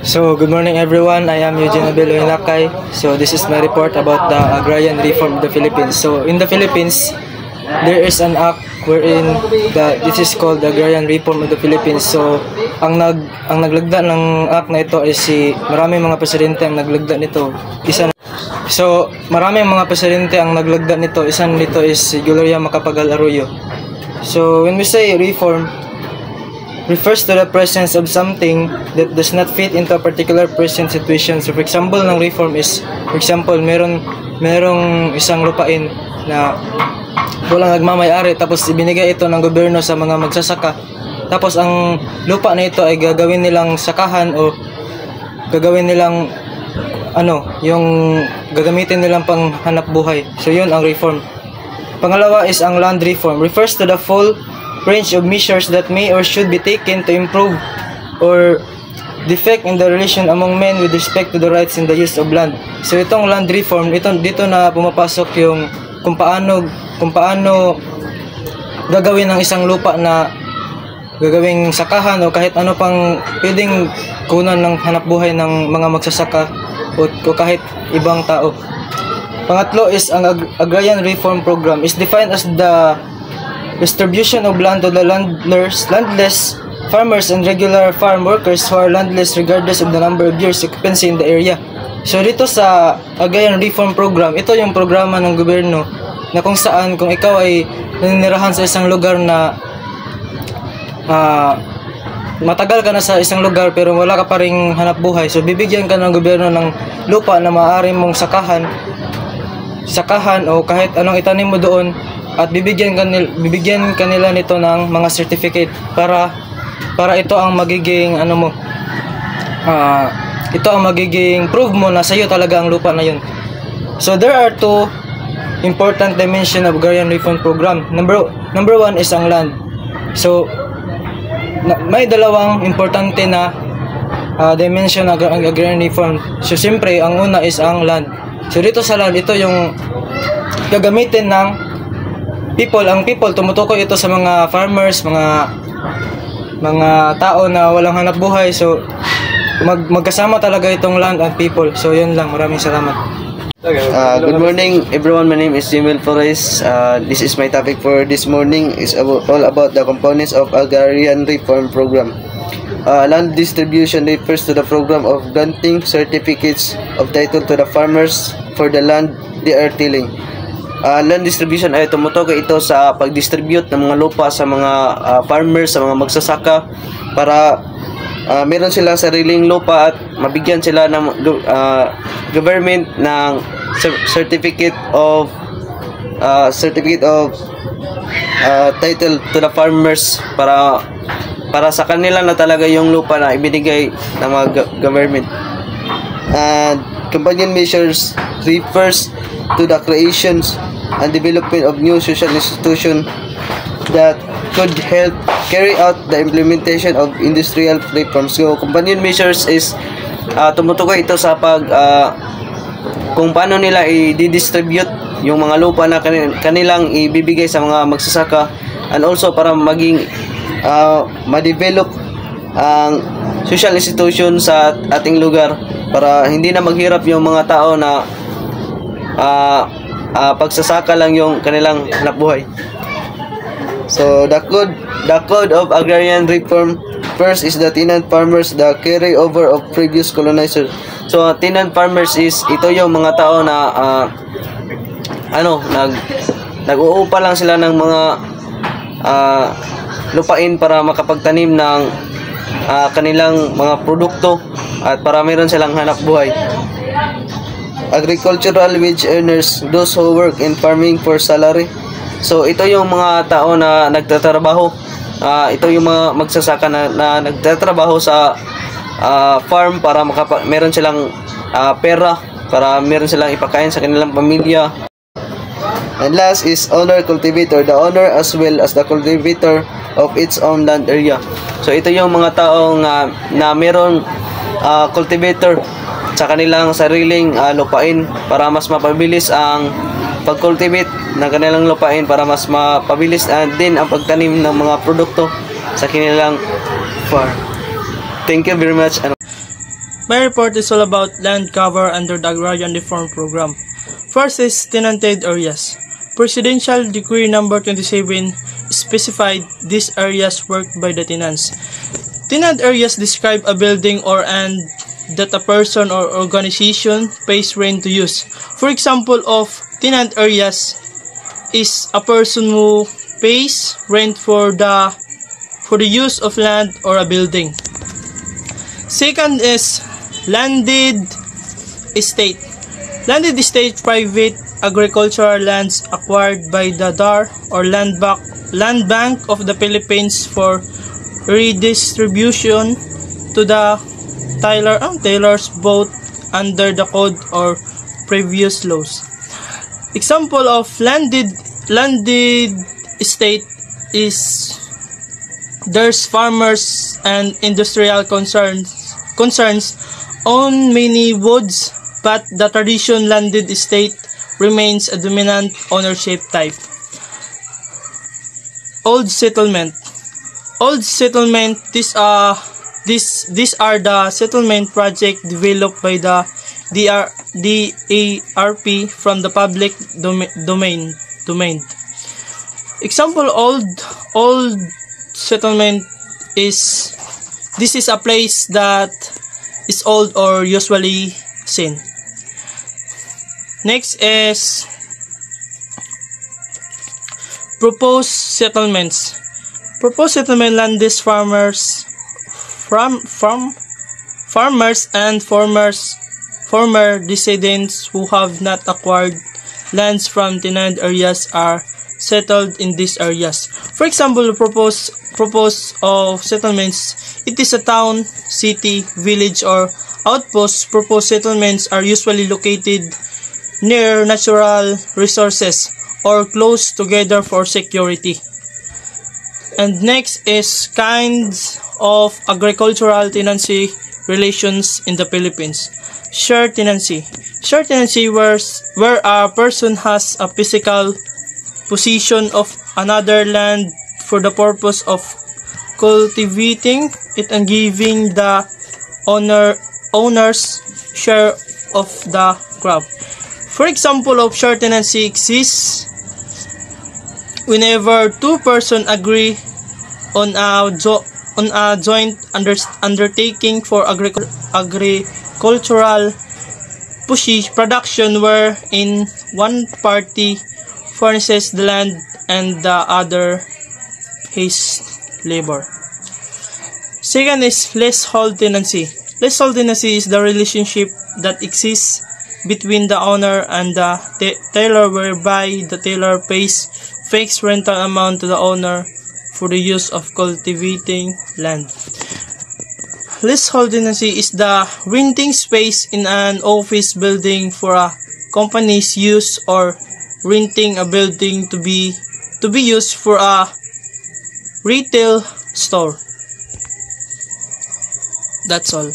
So, good morning everyone. I am Eugene Abelo Hinakay. So, this is my report about the agrarian reform of the Philippines. So, in the Philippines, there is an act wherein this is called the agrarian reform of the Philippines. So, ang naglagda ng act na ito ay maraming mga presidente ang naglagda nito. Maraming mga presidente ang naglagda nito. Isa nito is si Gloria Macapagal Arroyo. So, when we say reform, refers to the presence of something that does not fit into a particular present situation. So, for example, ng reform is, for example, merong isang lupain na walang nagmamay-ari, tapos ibinigay ito ng gobyerno sa mga magsasaka. Tapos, ang lupa na ito ay gagawin nilang sakahan o gagawin nilang yung gagamitin nilang pang hanap buhay. So, yun ang reform. Pangalawa is ang land reform. Refers to the full range of measures that may or should be taken to improve or defect in the relation among men with respect to the rights in the use of land. So itong land reform, dito na pumapasok yung kung paano gagawin ng isang lupa na gagawing sakahan o kahit ano pang pwedeng kunan ng hanapbuhay ng mga magsasaka o kahit ibang tao. Pangatlo is ang agrarian reform program is defined as the distribution of land to the landless farmers and regular farm workers who are landless regardless of the number of years occupancy in the area. So dito sa agrarian reform program, ito yung programa ng gobyerno na kung saan kung ikaw ay naninirahan sa isang lugar na matagal ka na sa isang lugar pero wala ka pa ring hanap buhay, so bibigyan ka ng gobyerno ng lupa na maaari mong sakahan o kahit anong itanim mo doon. At bibigyan kanila nito ng mga certificate para ito ang magiging ito ang magiging proof mo na sa'yo talaga ang lupa na yun. So there are two important dimension of agrarian reform program. Number one is ang land. So may dalawang importante na dimension ng agrarian reform. So siyempre ang una is ang land. So dito sa land, ito yung gagamitin ng ang people, tumutukoy ito sa mga farmers, mga tao na walang hanap buhay. So, magkasama talaga itong land and people. So, yun lang. Maraming salamat. Good morning, everyone. My name is Jimel Flores. This is my topic for this morning. It's all about the components of agrarian reform program. Land distribution refers to the program of granting certificates of title to the farmers for the land they are tilling. Land distribution ay tumutukoy ito sa pag-distribute ng mga lupa sa mga farmers, sa mga magsasaka para meron silang sariling lupa at mabigyan sila ng government ng certificate of title to the farmers para sa kanila na talaga yung lupa na ibinigay ng mga government. And companion measures refers to the creations and development of new social institutions that could help carry out the implementation of industrial reforms. So, companion measures is tumutukoy ito sa kung paano nila i-distribute yung mga lupa na kanilang ibibigay sa mga magsasaka, and also para maging ma-develop ang social institution sa ating lugar para hindi na maghirap yung mga tao na pagsasaka lang yung kanilang hanapbuhay. So the code of agrarian reform, first is the tenant farmers, the carry over of previous colonizers. So tenant farmers is ito yung mga tao na nag-uupa lang sila ng mga lupain para makapagtanim ng kanilang mga produkto at para meron silang hanapbuhay. Agricultural wage earners, those who work in farming for salary. So ito yung mga tao na nagtatrabaho. Ito yung mga magsasaka na nagtatrabaho sa farm para meron silang pera para meron silang ipakain sa kanilang pamilya. And last is owner cultivator, the owner as well as the cultivator of its own land area. So ito yung mga taong na meron cultivator sa kanilang sariling lupain para mas mapabilis ang pag-cultivate ng kanilang lupain, para mas mapabilis din ang pagtanim ng mga produkto sa kanilang farm. Thank you very much. My report is all about land cover under the Agrarian Reform Program. First is tenanted areas. Presidential Decree Number 27 specified these areas worked by the tenants. Tenant areas describe a building or and that a person or organization pays rent to use. For example of tenant areas is a person who pays rent for the use of land or a building. Second is landed estate. Landed estate, private agricultural lands acquired by the DAR or Land Bank of the Philippines for redistribution to the tailors both under the code or previous laws. Example of landed estate is there's farmers and industrial concerns own many woods, but the traditional landed estate remains a dominant ownership type. Old settlement. These are the settlement project developed by the DARP from the public domain. Example old settlement is a place that is old or usually seen. Next is proposed settlements. Proposed settlement land is farmers and former descendants who have not acquired lands from tenant areas are settled in these areas. For example, proposed of settlements, it is a town, city, village, or outpost. Proposed settlements are usually located near natural resources or close together for security. And next is kinds of agricultural tenancy relations in the Philippines. Shared tenancy. Shared tenancy where a person has a physical possession of another land for the purpose of cultivating it and giving the owner's share of the crop. For example of shared tenancy exists whenever two persons agree on a joint undertaking for agricultural production wherein one party furnishes the land and the other his labor. Second is leasehold tenancy. Leasehold tenancy is the relationship that exists between the owner and the tailor whereby the tailor pays fixed rental amount to the owner for the use of cultivating land. Leasehold tenancy is the renting space in an office building for a company's use or renting a building to be used for a retail store. That's all.